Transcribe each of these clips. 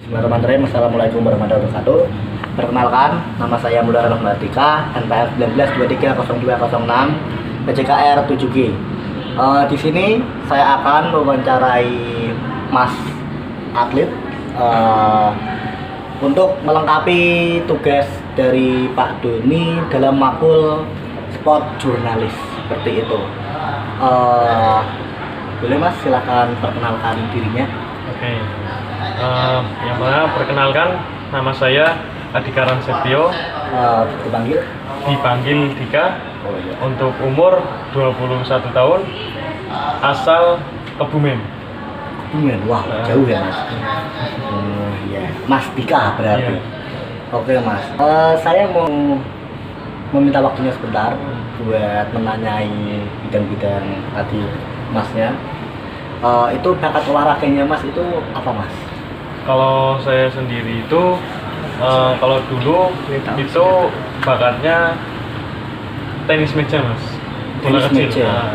Bismillahirrahmanirrahim. Assalamualaikum warahmatullahi wabarakatuh. Perkenalkan, nama saya Mulya Rahmatika, NPM 19230206, PJKR 7G. Di sini saya akan mewawancarai Mas atlet untuk melengkapi tugas dari Pak Doni dalam makul sport jurnalis seperti itu. Boleh Mas, silakan perkenalkan dirinya. Oke. Yang mana perkenalkan, nama saya Adhika Ransetyo, dipanggil Dika. iya. Untuk umur 21 tahun, asal Kebumen. Wah, jauh ya Mas. Iya, Mas Dika berarti. Iya. Oke Mas, saya mau meminta waktunya sebentar buat menanyai bidang-bidang tadi Masnya. Itu bakat olahraganya Mas itu apa Mas? Kalau saya sendiri itu, kalau dulu itu bakatnya tenis meja, Mas. Bola Tenis kecil. meja. Nah,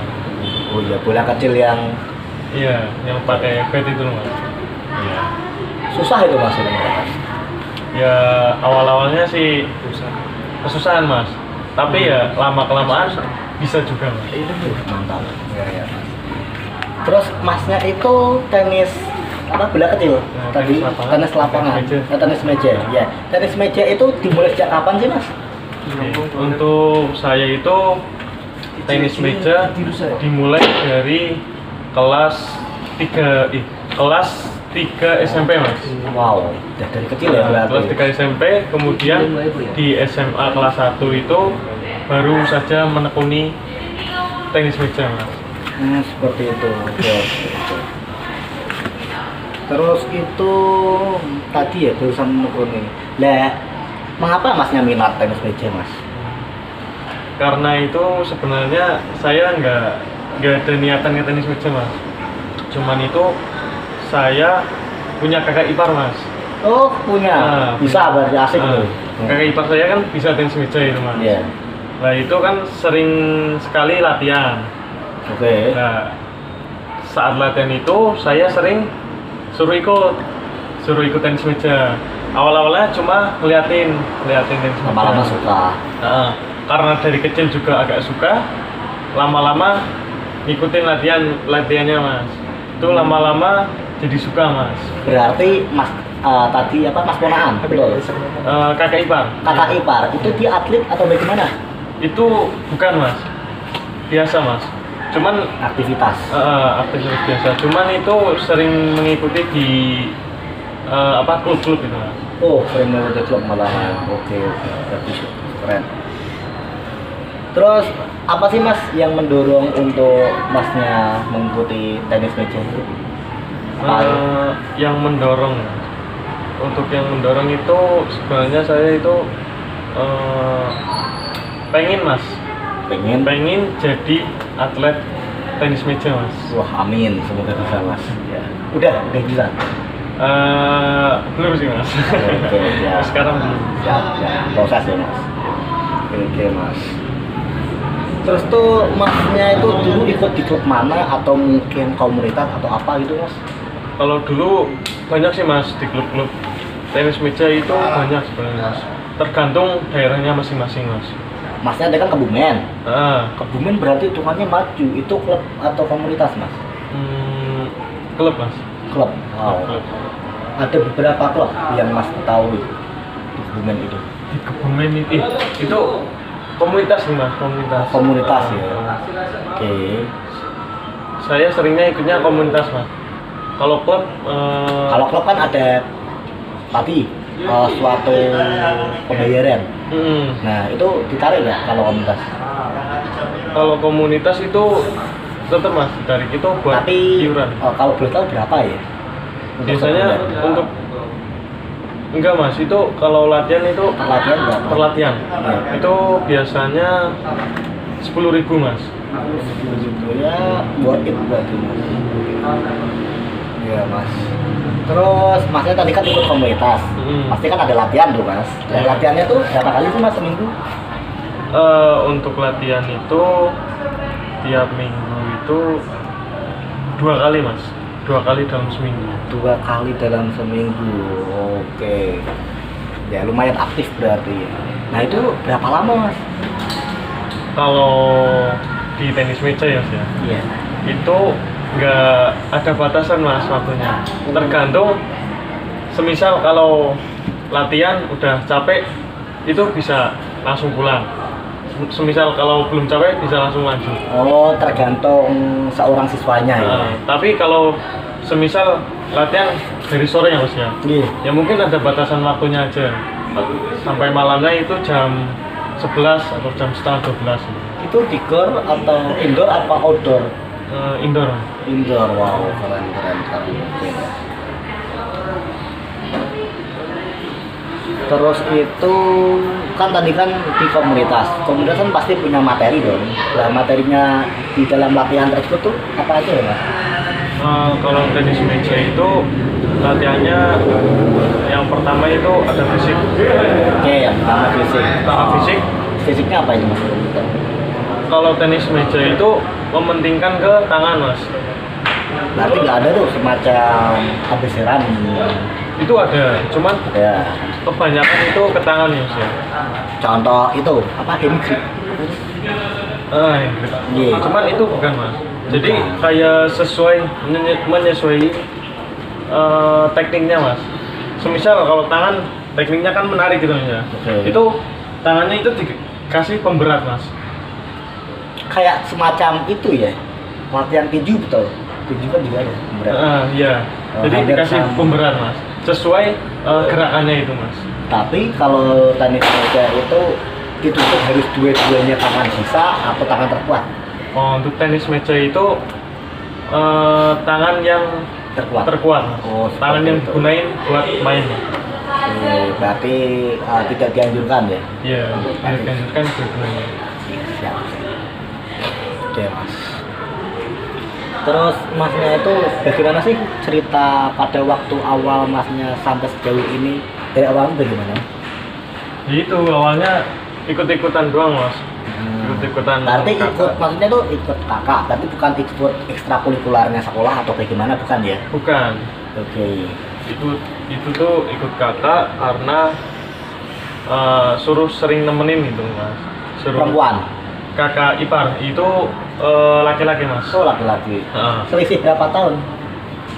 Oh iya, bola kecil yang iya, yang pakai bat itu loh, Mas. Iya. susah itu Mas itu. Ya awal-awalnya sih kesusahan, Mas. Tapi ya lama-kelamaan bisa juga, Mas. Mantap. Ya, Mas. Terus Masnya itu tenis apa, bola kecil Nah, tadi, tenis lapangan, tenis meja. tenis meja. Ya, tenis meja itu dimulai sejak kapan sih Mas? Untuk saya itu tenis meja dimulai dari kelas 3 SMP, Mas. Wow, udah dari kecil ya Nah, kelas berarti. 3 SMP, kemudian di SMA kelas 1 itu baru saja menekuni tenis meja, Mas. Seperti itu. Oke. Terus itu tadi ya barusan menekuni. Lah, mengapa Masnya minat tenis meja Mas? Karena itu sebenarnya saya nggak ada niatan ke tenis meja, Mas. Cuman itu saya punya kakak ipar, Mas. Oh, punya. Bisa berarti asik Nah, tuh. kakak ipar saya kan bisa tenis meja itu, Mas. Iya. Nah itu kan sering sekali latihan. Oke. Nah saat latihan itu saya sering suruh ikut tenis meja. Awal-awalnya cuma ngeliatin tenis meja. Lama-lama suka. Nah, karena dari kecil juga agak suka, lama-lama ngikutin latihannya, Mas. Itu lama-lama jadi suka, Mas. Berarti Mas tadi apa, Mas ponaan? Betul. Kakak ipar. Kakak ipar itu dia atlet atau bagaimana? Itu bukan, Mas. Biasa, Mas. Cuman Aktivitas. aktivitas biasa. Cuman itu sering mengikuti di klub-klub itu, Mas. Oh, sering mengikuti klub malahan. Oke. Berarti keren. Terus apa sih Mas yang mendorong untuk Masnya mengikuti tenis meja itu? Yang mendorong itu sebenarnya saya itu pengen jadi atlet tenis meja, Mas. Wah, amin, semoga bisa Mas. Ya. Udah bisa. Belum sih, Mas. Oke, ya. Sekarang belum. Ya, proses ya Mas. Oke Mas. Terus tuh Masnya itu dulu ikut di klub mana atau mungkin komunitas atau apa gitu Mas? Kalau dulu banyak sih, Mas, di klub-klub tenis meja itu banyak sebenarnya, Mas. Tergantung daerahnya masing-masing, Mas. Masnya ada kan Kebumen. Ah, Kebumen berarti hitungannya maju. Itu klub atau komunitas Mas? klub, Mas. Klub. Wow. Klub. Ada beberapa klub yang Mas ketahui di Kebumen itu. Di Kebumen itu komunitas nih, Mas, Komunitas ya. Oke. Saya seringnya ikutnya komunitas, Mas. Kalau klub Kalau klub kan ada tadi suatu pembayaran. Nah, itu ditarik nggak kalau komunitas? kalau komunitas itu tetap, Mas, ditarik itu buat Tapi iuran. kalau boleh tahu berapa ya? Untuk Biasanya sebulan? untuk enggak, Mas, itu kalau latihan itu Latihan berapa? per latihan. Iya. Itu biasanya 10.000, Mas. Ya buat it berarti Mas. Iya Mas. Terus Masnya tadi kan ikut komunitas. Pasti kan ada latihan tuh Mas. Dan Iya. latihannya tuh berapa kali sih Mas seminggu? Untuk latihan itu tiap minggu itu 2 kali, Mas. 2 kali dalam seminggu. 2 kali dalam seminggu. Oke. Ya lumayan aktif berarti. Nah itu berapa lama mas? Kalau di tenis meja ya Mas, ya, Iya. itu nggak ada batasan mas waktunya. Tergantung, semisal kalau latihan udah capek itu bisa langsung pulang. Semisal kalau belum capek bisa langsung lanjut. Oh tergantung seorang siswanya ya. Tapi kalau semisal latihan dari sore ya mas ya, Iya. ya mungkin ada batasan waktunya aja. Sampai malamnya itu jam 11 atau jam setengah 12. Itu di gor atau indoor apa outdoor? Indoor. Indoor. Wow keren. Oke. Terus itu kan tadi kan di komunitas kan pasti punya materi dong. Nah materinya di dalam latihan tersebut tuh apa aja ya mas? Kalau tenis meja itu latihannya yang pertama itu ada fisik. Oke yang pertama fisik. Fisik. Fisiknya apa itu mas? Kalau tenis meja itu mementingkan ke tangan mas. Berarti nggak ada tuh semacam abeseran Itu ada, cuman ya. kebanyakan itu ke tangan ya mas ya. Contoh itu apa hand grip? Iya. Cuman itu bukan mas. Jadi kayak menyesuai tekniknya mas. Semisal kalau tangan tekniknya kan menarik gitu ya. Oke. Itu tangannya itu dikasih pemberat mas. Kayak semacam itu ya. Latihan tinju betul. Tinju kan juga ada berat. Iya. Jadi hampir dikasih sama. pemberat mas. Sesuai gerakannya itu mas. Tapi kalau tenis meja itu dituntut harus dua-duanya tangan bisa atau tangan terkuat? Oh, untuk tenis meja itu tangan yang terkuat mas. Oh, Tangan yang itu. digunain buat main mas. Oke, berarti tidak dianjurkan ya? Iya, dianjurkan dua-duanya. Siap. Oke mas. Terus masnya itu bagaimana sih cerita pada waktu awal masnya sampai sejauh ini? Dari awal bagaimana? Itu awalnya ikut-ikutan doang mas. Ikut-ikutan. Berarti kakak. ikut, maksudnya tuh ikut kakak, tapi bukan ikut ekstrakurikulernya sekolah atau bagaimana, bukan ya? Bukan. Oke. Itu tuh ikut kakak karena suruh sering nemenin gitu mas. Suruh Perempuan? kakak ipar itu laki-laki mas. Oh laki-laki. Selisih berapa tahun?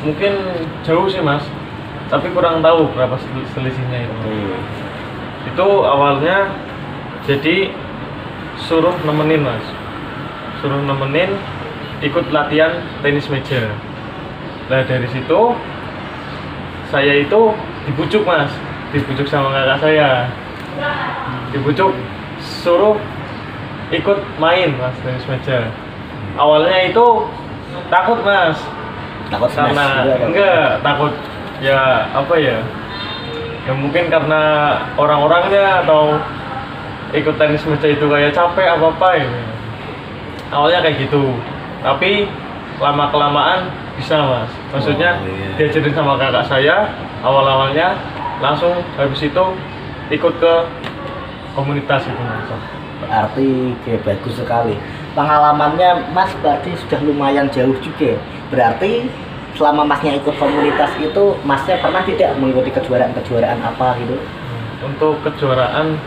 Mungkin jauh sih mas, tapi kurang tahu berapa selisihnya itu. Itu awalnya jadi suruh nemenin mas, suruh nemenin ikut latihan tenis meja. Nah dari situ saya itu dibujuk mas, dibujuk sama kakak saya, dibujuk suruh ikut main mas tenis meja. Awalnya itu takut mas, Takut smash karena juga, kan? enggak takut ya apa ya, ya mungkin karena orang-orangnya atau ikut tenis meja itu kayak capek apa ya. Awalnya kayak gitu, tapi lama kelamaan bisa mas, maksudnya Oh, iya. diajarin sama kakak saya. Awal-awalnya langsung habis itu ikut ke komunitas itu mas. Berarti kayak bagus sekali. Pengalamannya mas berarti sudah lumayan jauh juga. Berarti selama masnya ikut komunitas itu, masnya pernah tidak mengikuti kejuaraan-kejuaraan apa gitu? Untuk kejuaraan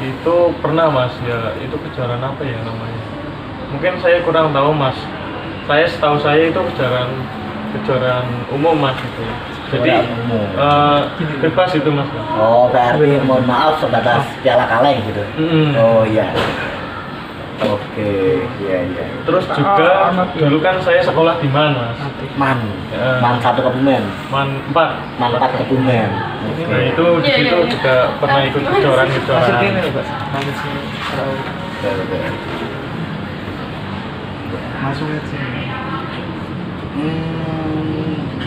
itu pernah mas, ya itu kejuaraan apa ya namanya? Mungkin saya kurang tahu mas. Saya setahu saya itu kejuaraan umum mas itu. Jadi Kejuaraan umum. bebas itu mas. Oh berarti mohon maaf sebatas piala kaleng gitu. Oh iya. Oke, iya. Terus juga dulu kan saya sekolah di MAN mas. Man, Ya. Man 1 Kebumen, MAN 4. Man 4 Kebumen. Nah itu di situ juga pernah ikut kejuaraan-kejuaraan. Oke.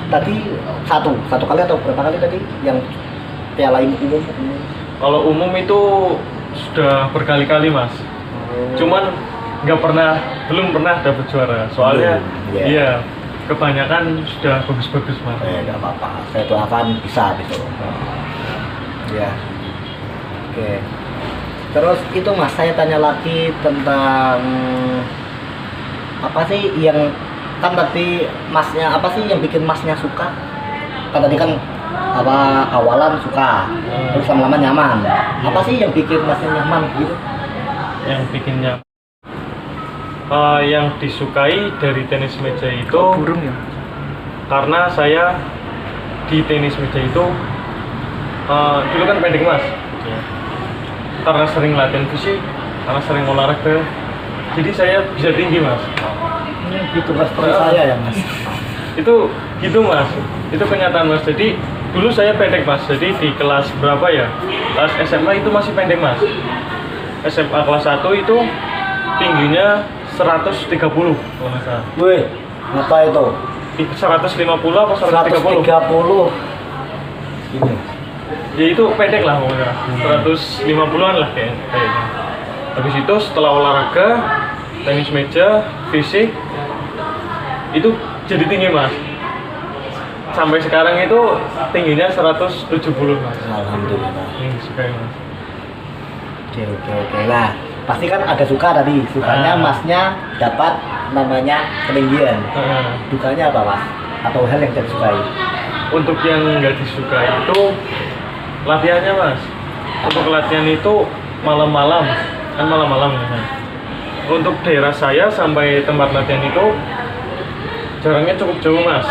Tadi satu kali atau berapa kali tadi yang piala umum? Kalau umum itu sudah berkali-kali mas. Cuman belum pernah dapat juara. Soalnya Belum, iya. iya kebanyakan sudah bagus-bagus mas. Nggak apa-apa, saya doakan bisa gitu. Ya. Oke. Terus itu mas, saya tanya lagi tentang apa sih yang kan tadi masnya apa sih yang bikin masnya suka? Kan tadi kan apa awalan suka, terus lama-lama nyaman. Apa sih yang bikin masnya nyaman gitu? Yang bikinnya yang disukai dari tenis meja itu Burung ya. karena saya di tenis meja itu dulu kan pendek mas, karena sering latihan fisik, karena sering olahraga, jadi saya bisa tinggi mas. Gitu mas, seperti saya ya mas. Itu gitu mas, itu kenyataan mas. Jadi dulu saya pendek mas, jadi di kelas berapa ya, kelas SMA itu masih pendek mas. SMA kelas 1 itu tingginya 130 kalau nggak salah. Wih, apa itu? 150 apa 130? 130. Ini. Ya itu pendek lah pokoknya, 150-an lah kayaknya. Habis itu setelah olahraga, tenis meja, fisik, itu jadi tinggi mas. Sampai sekarang itu tingginya 170 mas. Alhamdulillah. Ini suka mas. Oke. Nah, pasti kan ada suka tadi. Sukanya masnya dapat namanya ketinggian. Dukanya apa mas? Atau hal yang tidak disukai? Untuk yang nggak disukai itu latihannya mas. Untuk latihan itu malam-malam, kan malam-malam ya mas. Untuk daerah saya sampai tempat latihan itu jaraknya cukup jauh mas.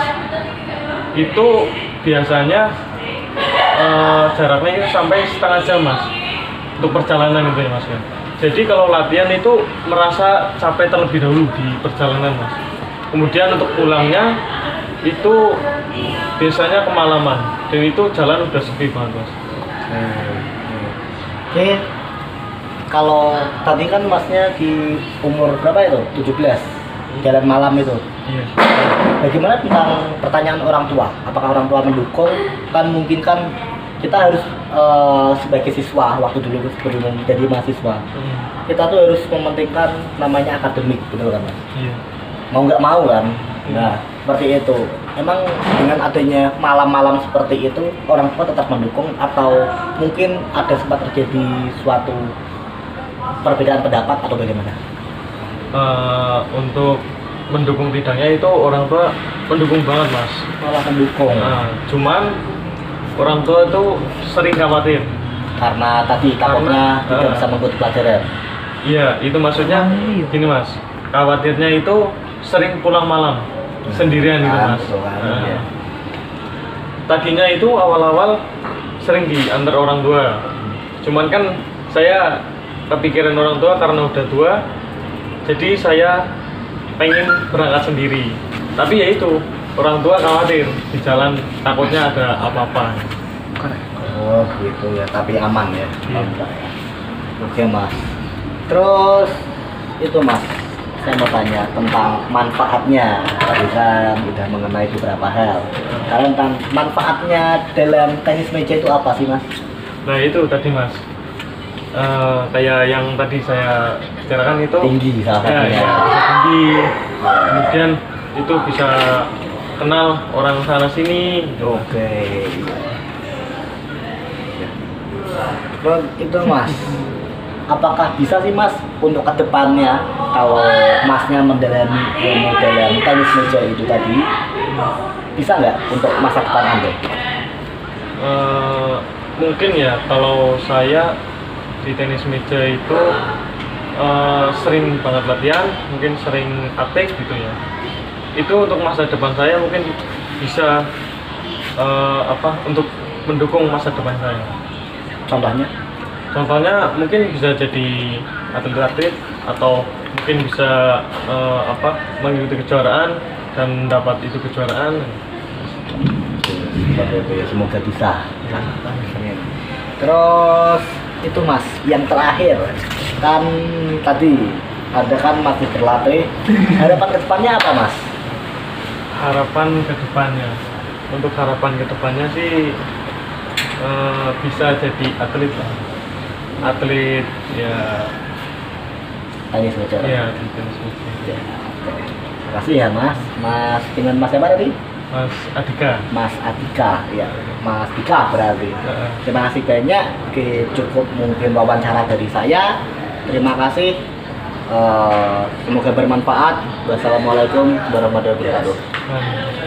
Itu biasanya jaraknya itu sampai setengah jam mas. Untuk perjalanan itu ya mas ya. Jadi kalau latihan itu merasa capek terlebih dahulu di perjalanan mas. Kemudian untuk pulangnya itu biasanya kemalaman dan itu jalan udah sepi banget mas. Oke. Kalau tadi kan masnya di umur berapa itu? 17. Jalan malam itu. Iya. Bagaimana tentang pertanyaan orang tua? Apakah orang tua mendukung? Kan mungkin kan kita harus sebagai siswa waktu dulu sebelum jadi mahasiswa, kita tuh harus mementingkan namanya akademik, betul kan mas? Iya. Mau nggak mau kan? Nah seperti itu. Emang dengan adanya malam-malam seperti itu orang tua tetap mendukung atau mungkin ada sempat terjadi suatu perbedaan pendapat atau bagaimana? Untuk mendukung tidaknya itu orang tua mendukung banget mas. Malah mendukung. Cuman orang tua itu sering khawatir Karena tadi takutnya tidak bisa mengikuti pelajaran. iya itu maksudnya gini mas, khawatirnya itu sering pulang malam sendirian gitu mas. Iya. Tadinya itu awal-awal sering diantar orang tua, cuman kan saya kepikiran orang tua karena udah tua, jadi saya pengen berangkat sendiri. Tapi ya itu orang tua khawatir di jalan takutnya ada apa-apa. Oh gitu ya, tapi aman ya. Iya. Oke mas. Terus itu mas, saya mau tanya tentang manfaatnya. Tadi kan udah mengenai beberapa hal. Kalian tentang manfaatnya dalam tenis meja itu apa sih mas? Nah itu tadi mas, kayak yang tadi saya bicarakan itu Tinggi salah ya, satunya. ya, bisa tinggi, kemudian itu bisa kenal orang sana sini. Oke. Terus itu mas, apakah bisa sih mas untuk kedepannya kalau masnya mendalami ilmu dalam tenis meja itu tadi, bisa nggak untuk masa depan anda? Mungkin ya kalau saya di tenis meja itu sering banget latihan, mungkin sering praktek gitu ya. Itu untuk masa depan saya mungkin bisa untuk mendukung masa depan saya. Contohnya? Contohnya mungkin bisa jadi atlet-atlet atau mungkin bisa mengikuti kejuaraan dan dapat itu kejuaraan. Seperti itu ya, semoga bisa. Terus itu mas, yang terakhir kan tadi ada kan masih berlatih. Harapan kedepannya apa mas? Harapan kedepannya, untuk harapan kedepannya sih bisa jadi atlet lah, atlet ya. Tenis meja. Iya di tenis meja. Ya, oke. Terima kasih ya mas. Mas dengan mas siapa tadi? Mas Adika. Mas Adika, ya, Mas Dika berarti. Terima kasih banyak. Oke, cukup mungkin wawancara dari saya. Terima kasih. Semoga bermanfaat. Wassalamualaikum warahmatullahi wabarakatuh. Nah.